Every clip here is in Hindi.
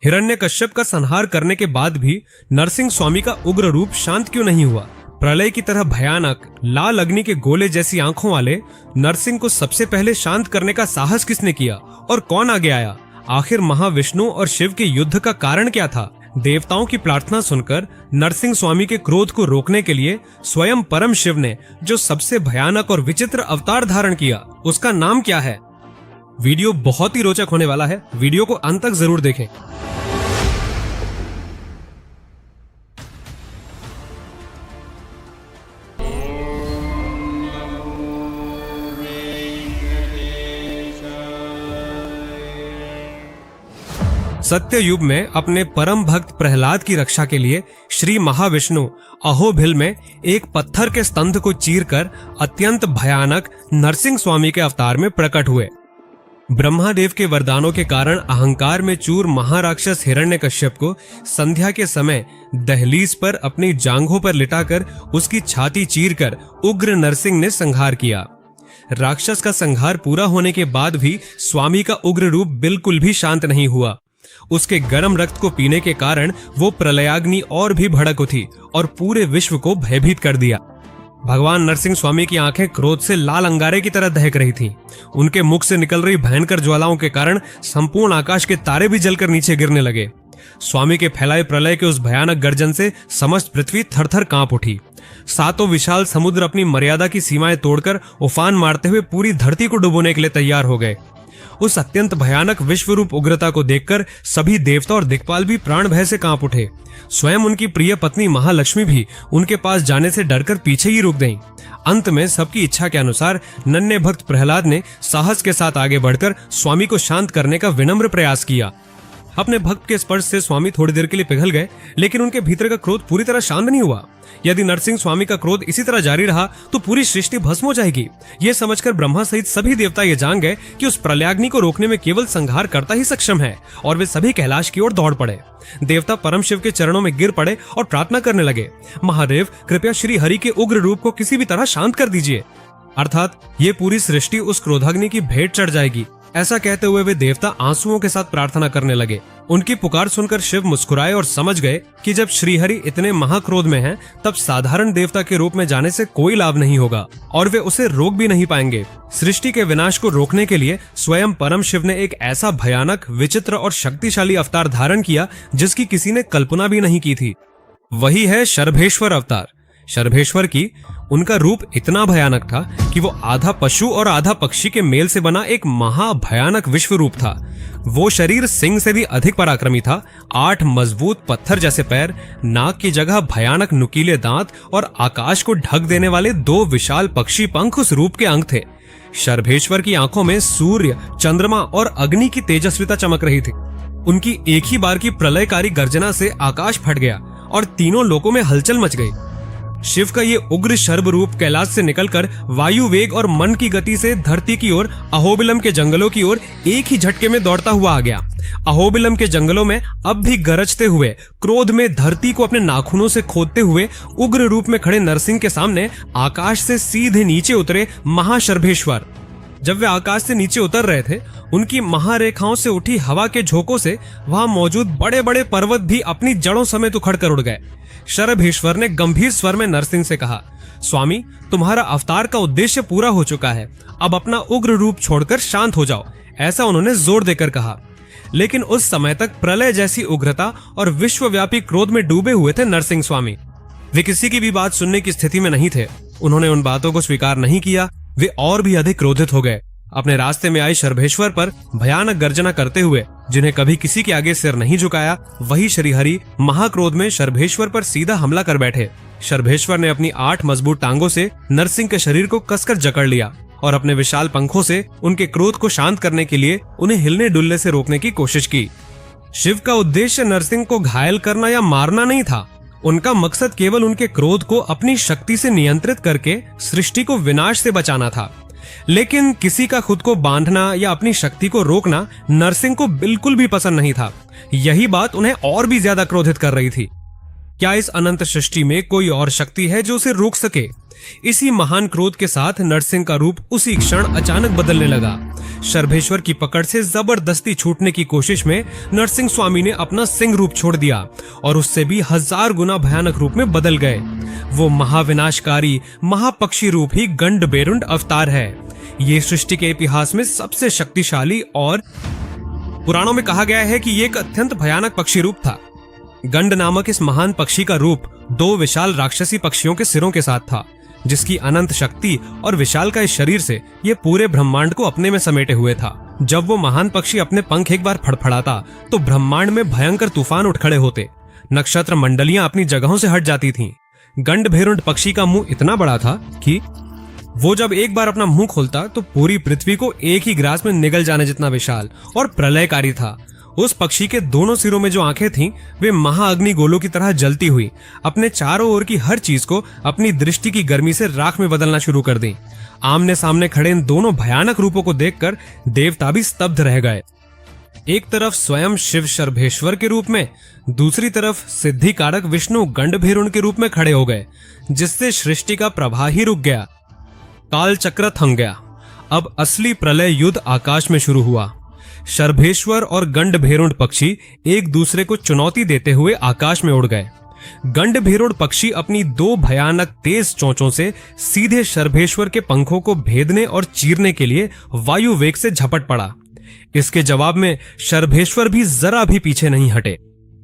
हिरण्यकश्यप का संहार करने के बाद भी नरसिंह स्वामी का उग्र रूप शांत क्यों नहीं हुआ? प्रलय की तरह भयानक लाल अग्नि के गोले जैसी आंखों वाले नरसिंह को सबसे पहले शांत करने का साहस किसने किया और कौन आगे आया? आखिर महाविष्णु और शिव के युद्ध का कारण क्या था? देवताओं की प्रार्थना सुनकर नरसिंह स्वामी के क्रोध को रोकने के लिए स्वयं परम शिव ने जो सबसे भयानक और विचित्र अवतार धारण किया, उसका नाम क्या है? वीडियो बहुत ही रोचक होने वाला है, वीडियो को अंत तक जरूर देखें। सत्य युग में अपने परम भक्त प्रहलाद की रक्षा के लिए श्री महाविष्णु अहोबिल में एक पत्थर के स्तंभ को चीरकर अत्यंत भयानक नरसिंह स्वामी के अवतार में प्रकट हुए। ब्रह्मादेव के वरदानों के कारण अहंकार में चूर महाराक्षस हिरण्यकश्यप को संध्या के समय दहलीज पर अपनी जांघों पर लिटाकर उसकी छाती चीरकर उग्र नरसिंह ने संहार किया। राक्षस का संहार पूरा होने के बाद भी स्वामी का उग्र रूप बिल्कुल भी शांत नहीं हुआ। उसके गर्म रक्त को पीने के कारण वो प्रलयाग्नि और भी भड़क उठी और पूरे विश्व को भयभीत कर दिया। भगवान नरसिंह स्वामी की आंखें क्रोध से लाल अंगारे की तरह दहक रही थीं। उनके मुख से निकल रही भयंकर ज्वालाओं के कारण संपूर्ण आकाश के तारे भी जलकर नीचे गिरने लगे। स्वामी के फैलाए प्रलय के उस भयानक गर्जन से समस्त पृथ्वी थरथर कांप उठी। सातों विशाल समुद्र अपनी मर्यादा की सीमाएं तोड़कर उफान मारते हुए पूरी धरती को डुबोने के लिए तैयार हो गए। उस अत्यंत भयानक विश्वरूप उग्रता को देखकर सभी देवता और दिक्पाल भी प्राण भय से कांप उठे। स्वयं उनकी प्रिय पत्नी महालक्ष्मी भी उनके पास जाने से डरकर पीछे ही रुक गईं। अंत में सबकी इच्छा के अनुसार नन्हे भक्त प्रहलाद ने साहस के साथ आगे बढ़कर स्वामी को शांत करने का विनम्र प्रयास किया। अपने भक्त के स्पर्श से स्वामी थोड़ी देर के लिए पिघल गए, लेकिन उनके भीतर का क्रोध पूरी तरह शांत नहीं हुआ। यदि नरसिंह स्वामी का क्रोध इसी तरह जारी रहा तो पूरी सृष्टि भस्म हो जाएगी। यह समझकर ब्रह्मा सहित सभी देवता ये जान गए कि उस प्रलयाग्नि को रोकने में केवल संहार करता ही सक्षम है, और वे सभी कैलाश की ओर दौड़ पड़े। देवता परम शिव के चरणों में गिर पड़े और प्रार्थना करने लगे, महादेव कृपया श्री हरि के उग्र रूप को किसी भी तरह शांत कर दीजिए, अर्थात ये पूरी सृष्टि उस क्रोधाग्नि की भेंट चढ़ जाएगी। ऐसा कहते हुए वे देवता आंसुओं के साथ प्रार्थना करने लगे। उनकी पुकार सुनकर शिव मुस्कुराए और समझ गए कि जब श्रीहरि इतने महाक्रोध में हैं, तब साधारण देवता के रूप में जाने से कोई लाभ नहीं होगा और वे उसे रोक भी नहीं पाएंगे। सृष्टि के विनाश को रोकने के लिए स्वयं परम शिव ने एक ऐसा भयानक, विचित्र और शक्तिशाली अवतार धारण किया जिसकी किसी ने कल्पना भी नहीं की थी। वही है शर्भेश्वर अवतार। शर्भेश्वर की उनका रूप इतना भयानक था कि वो आधा पशु और आधा पक्षी के मेल से बना एक महाभयानक विश्व रूप था। वो शरीर सिंह से भी अधिक पराक्रमी था। 8 मजबूत पत्थर जैसे पैर, नाक की जगह भयानक नुकीले दांत और आकाश को ढक देने वाले 2 विशाल पक्षी पंख उस रूप के अंग थे। शर्भेश्वर की आंखों में सूर्य, चंद्रमा और अग्नि की तेजस्विता चमक रही थी। उनकी एक ही बार की प्रलयकारी गर्जना से आकाश फट गया और तीनों लोकों में हलचल मच गई। शिव का ये उग्र शर्भ रूप कैलाश से निकलकर वायु वेग और मन की गति से धरती की ओर अहोबिलम के जंगलों की ओर एक ही झटके में दौड़ता हुआ आ गया। अहोबिलम के जंगलों में अब भी गरजते हुए, क्रोध में धरती को अपने नाखूनों से खोदते हुए उग्र रूप में खड़े नरसिंह के सामने आकाश से सीधे नीचे उतरे महाशर्भेश्वर। जब वे आकाश से नीचे उतर रहे थे, उनकी महारेखाओं से उठी हवा के झोंकों से वहां मौजूद बड़े बड़े पर्वत भी अपनी जड़ों समेत उखड़कर उड़ गए। शर्भेश्वर ने गंभीर स्वर में नरसिंह से कहा, स्वामी तुम्हारा अवतार का उद्देश्य पूरा हो चुका है, अब अपना उग्र रूप छोड़कर शांत हो जाओ, ऐसा उन्होंने जोर देकर कहा। लेकिन उस समय तक प्रलय जैसी उग्रता और विश्वव्यापी क्रोध में डूबे हुए थे नरसिंह स्वामी। वे किसी की भी बात सुनने की स्थिति में नहीं थे। उन्होंने उन बातों को स्वीकार नहीं किया। वे और भी अधिक क्रोधित हो गए। अपने रास्ते में आई शर्भेश्वर पर भयानक गर्जना करते हुए, जिन्हें कभी किसी के आगे सिर नहीं झुकाया, वही श्रीहरि महाक्रोध में शर्भेश्वर पर सीधा हमला कर बैठे। शर्भेश्वर ने अपनी 8 मजबूत टांगों से नरसिंह के शरीर को कसकर जकड़ लिया और अपने विशाल पंखों से उनके क्रोध को शांत करने के लिए उन्हें हिलने डुलने से रोकने की कोशिश की। शिव का उद्देश्य नरसिंह को घायल करना या मारना नहीं था। उनका मकसद केवल उनके क्रोध को अपनी शक्ति से नियंत्रित करके सृष्टि को विनाश से बचाना था। लेकिन किसी का खुद को बांधना या अपनी शक्ति को रोकना नरसिंह को बिल्कुल भी पसंद नहीं था। यही बात उन्हें और भी ज्यादा क्रोधित कर रही थी। क्या इस अनंत सृष्टि में कोई और शक्ति है जो उसे रोक सके? इसी महान क्रोध के साथ नरसिंह का रूप उसी क्षण अचानक बदलने लगा। शर्भेश्वर की पकड़ से जबरदस्ती छूटने की कोशिश में नरसिंह स्वामी ने अपना सिंह रूप छोड़ दिया और उससे भी 1000 गुना भयानक रूप में बदल गए। वो महाविनाशकारी महापक्षी रूप ही गंडभेरुंड अवतार है। ये सृष्टि के इतिहास में सबसे शक्तिशाली और पुराणों में कहा गया है कि ये एक अत्यंत भयानक पक्षी रूप था। गंड नामक इस महान पक्षी का रूप 2 विशाल राक्षसी पक्षियों के सिरों के साथ था, जिसकी अनंत शक्ति और विशालकाय शरीर से ये पूरे ब्रह्मांड को अपने में समेटे हुए था। जब वो महान पक्षी अपने पंख एक बार फड़फड़ाता तो ब्रह्मांड में भयंकर तूफान उठ खड़े होते, नक्षत्र मंडलियां अपनी जगहों से हट जाती थीं। गंडभेरुंड पक्षी का मुंह इतना बड़ा था कि वो जब एक बार अपना मुंह खोलता तो पूरी पृथ्वी को एक ही ग्रास में निगल जाने जितना विशाल और प्रलयकारी था। उस पक्षी के दोनों सिरों में जो आंखें थीं, वे महाअग्नि गोलों की तरह जलती हुई अपने चारों ओर की हर चीज को अपनी दृष्टि की गर्मी से राख में बदलना शुरू कर दी। आमने सामने खड़े इन दोनों भयानक रूपों को देखकर देवता भी स्तब्ध रह गए। एक तरफ स्वयं शिव शर्भेश्वर के रूप में, दूसरी तरफ सिद्धि कारक विष्णु गंडभेरुंड के रूप में खड़े हो गए, जिससे सृष्टि का प्रवाह ही रुक गया। काल चक्र थम गया। अब असली प्रलय युद्ध आकाश में शुरू हुआ। शर्भेश्वर और गंडभेरुंड पक्षी एक दूसरे को चुनौती देते हुए आकाश में उड़ गए। गंडभेरुंड पक्षी अपनी 2 भयानक तेज चोंचों से सीधे शर्भेश्वर के पंखों को भेदने और चीरने के लिए वायु वेग से झपट पड़ा। इसके जवाब में शर्भेश्वर भी जरा भी पीछे नहीं हटे।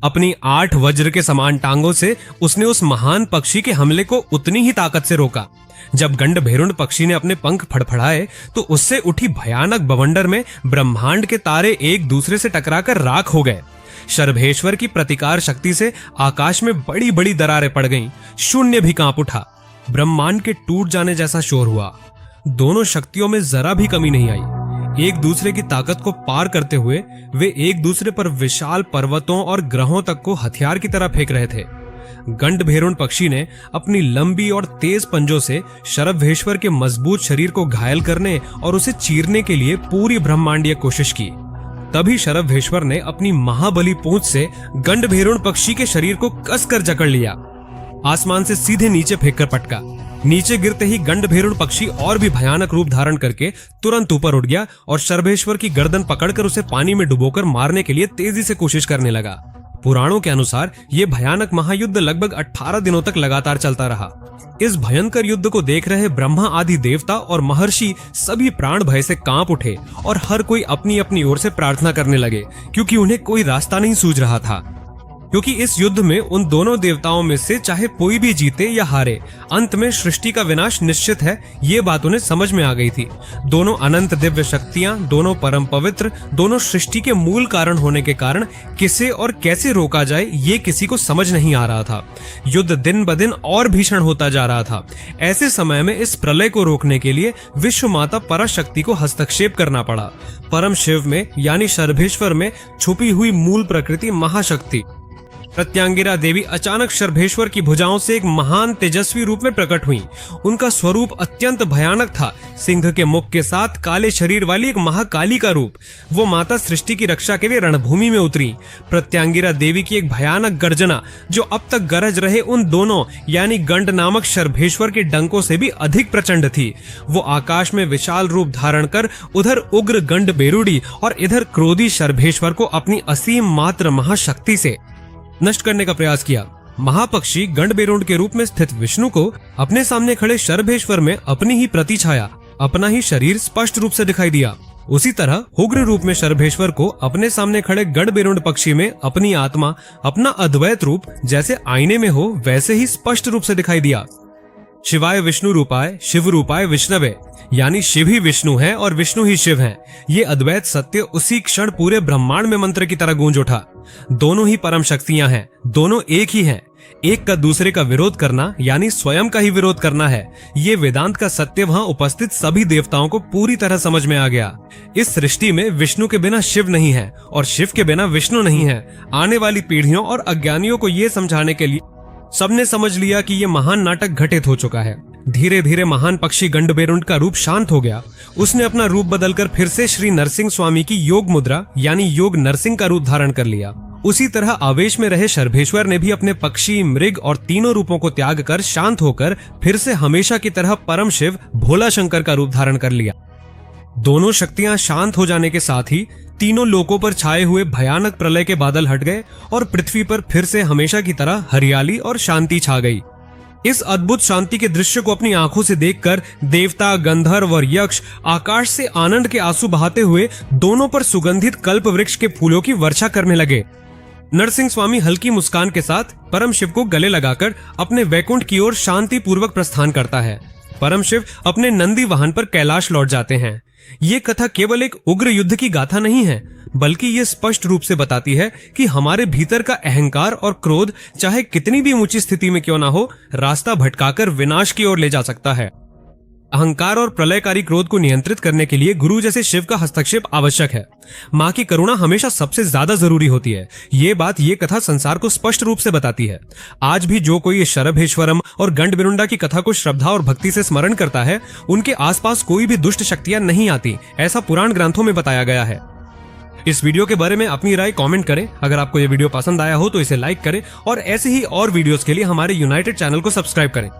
अपनी 8 वज्र के समान टांगों से उसने उस महान पक्षी के हमले को उतनी ही ताकत से रोका। जब गंडभेरुंड पक्षी ने अपने पंख फड़फड़ाए तो उससे उठी भयानक बवंडर में ब्रह्मांड के तारे एक दूसरे से टकराकर राख हो गए। शर्भेश्वर की प्रतिकार शक्ति से आकाश में बड़ी बड़ी दरारें पड़ गईं। शून्य भी कांप उठा। ब्रह्मांड के टूट जाने जैसा शोर हुआ। दोनों शक्तियों में जरा भी कमी नहीं आई। एक दूसरे की ताकत को पार करते हुए वे एक दूसरे पर विशाल पर्वतों और ग्रहों तक को हथियार की तरह फेंक रहे थे। गंडभेरुंड पक्षी ने अपनी लंबी और तेज पंजों से शर्भेश्वर के मजबूत शरीर को घायल करने और उसे चीरने के लिए पूरी ब्रह्मांडीय कोशिश की। तभी शर्भेश्वर ने अपनी महाबली पूंछ से गंडभेरुंड पक्षी के शरीर को कसकर जकड़ लिया। आसमान से सीधे नीचे फेंककर पटका। नीचे गिरते ही गंडभेरुंड पक्षी और भी भयानक रूप धारण करके तुरंत ऊपर उठ गया और शर्भेश्वर की गर्दन पकड़कर उसे पानी में डुबोकर मारने के लिए तेजी से कोशिश करने लगा। पुराणों के अनुसार यह भयानक महायुद्ध लगभग 18 दिनों तक लगातार चलता रहा। इस भयंकर युद्ध को देख रहे ब्रह्मा आदि देवता और महर्षि सभी प्राण भय से कांप उठे और हर कोई अपनी अपनी ओर से प्रार्थना करने लगे, क्योंकि उन्हें कोई रास्ता नहीं सूझ रहा था। क्योंकि इस युद्ध में उन दोनों देवताओं में से चाहे कोई भी जीते या हारे, अंत में सृष्टि का विनाश निश्चित है, ये बात उन्हें समझ में आ गई थी। दोनों अनंत दिव्य शक्तियां, दोनों परम पवित्र, दोनों सृष्टि के मूल कारण होने के कारण किसे और कैसे रोका जाए ये किसी को समझ नहीं आ रहा था। युद्ध दिन ब दिन और भीषण होता जा रहा था। ऐसे समय में इस प्रलय को रोकने के लिए विश्व माता पराशक्ति को हस्तक्षेप करना पड़ा। परम शिव में यानी शर्भेश्वर में छुपी हुई मूल प्रकृति महाशक्ति प्रत्यांगिरा देवी अचानक शर्भेश्वर की भुजाओं से एक महान तेजस्वी रूप में प्रकट हुई। उनका स्वरूप अत्यंत भयानक था। सिंह के मुख के साथ काले शरीर वाली एक महाकाली का रूप। वो माता सृष्टि की रक्षा के लिए रणभूमि में उतरी। प्रत्यांगिरा देवी की एक भयानक गर्जना, जो अब तक गरज रहे उन दोनों यानी गंड नामक शर्भेश्वर के डंकों से भी अधिक प्रचंड थी। वो आकाश में विशाल रूप धारण कर उधर उग्र गंडभेरुंडी और इधर क्रोधी शर्भेश्वर को अपनी असीम मात्र महाशक्ति से नष्ट करने का प्रयास किया। महापक्षी गंडभेरुंड के रूप में स्थित विष्णु को अपने सामने खड़े शर्भेश्वर में अपनी ही प्रतिछाया, अपना ही शरीर स्पष्ट रूप से दिखाई दिया। उसी तरह उग्र रूप में शर्भेश्वर को अपने सामने खड़े गंडभेरुंड पक्षी में अपनी आत्मा, अपना अद्वैत रूप जैसे आईने में हो वैसे ही स्पष्ट रूप से दिखाई दिया। शिवाय विष्णु रूपाय शिव रूपाय विष्णवे, यानी शिव ही विष्णु है और विष्णु ही शिव है। ये अद्वैत सत्य उसी क्षण पूरे ब्रह्मांड में मंत्र की तरह गूंज उठा। दोनों ही परम शक्तियां हैं, दोनों एक ही हैं। एक का दूसरे का विरोध करना यानी स्वयं का ही विरोध करना है। ये वेदांत का सत्य वहां उपस्थित सभी देवताओं को पूरी तरह समझ में आ गया। इस सृष्टि में विष्णु के बिना शिव नहीं है और शिव के बिना विष्णु नहीं है। आने वाली पीढ़ियों और अज्ञानियों को ये समझाने के लिए सबने समझ लिया कि ये महान नाटक घटित हो चुका है। धीरे धीरे महान पक्षी गंडभेरुंड का रूप शांत हो गया। उसने अपना रूप बदलकर फिर से श्री नरसिंह स्वामी की योग मुद्रा यानी योग नरसिंह का रूप धारण कर लिया उसी तरह आवेश में रहे शर्भेश्वर ने भी अपने पक्षी, मृग और तीनों रूपों को त्याग कर शांत होकर फिर से हमेशा की तरह परम शिव भोला शंकर का रूप धारण कर लिया। दोनों शक्तियां शांत हो जाने के साथ ही तीनों लोकों पर छाए हुए भयानक प्रलय के बादल हट गए और पृथ्वी पर फिर से हमेशा की तरह हरियाली और शांति छा गई। इस अद्भुत शांति के दृश्य को अपनी आंखों से देखकर देवता, गंधर्व और यक्ष आकाश से आनंद के आंसू बहाते हुए दोनों पर सुगंधित कल्प वृक्ष के फूलों की वर्षा करने लगे। नरसिंह स्वामी हल्की मुस्कान के साथ परम शिव को गले लगाकर अपने वैकुंठ की ओर शांति पूर्वक प्रस्थान करता है। परम शिव अपने नंदी वाहन पर कैलाश लौट जाते हैं। ये कथा केवल एक उग्र युद्ध की गाथा नहीं है, बल्कि ये स्पष्ट रूप से बताती है कि हमारे भीतर का अहंकार और क्रोध चाहे कितनी भी ऊंची स्थिति में क्यों ना हो, रास्ता भटकाकर विनाश की ओर ले जा सकता है। अहंकार और प्रलयकारी क्रोध को नियंत्रित करने के लिए गुरु जैसे शिव का हस्तक्षेप आवश्यक है। माँ की करुणा हमेशा सबसे ज्यादा जरूरी होती है। ये बात ये कथा संसार को स्पष्ट रूप से बताती है। आज भी जो कोई शरभेश्वरम और गंडबिरुंडा की कथा को श्रद्धा और भक्ति से स्मरण करता है, उनके आसपास कोई भी दुष्ट शक्तियां नहीं आती, ऐसा पुराण ग्रंथों में बताया गया है। इस वीडियो के बारे में अपनी राय कमेंट करें। अगर आपको ये वीडियो पसंद आया हो तो इसे लाइक करें और ऐसे ही और वीडियोस के लिए हमारे यूनाइटेड चैनल को सब्सक्राइब करें।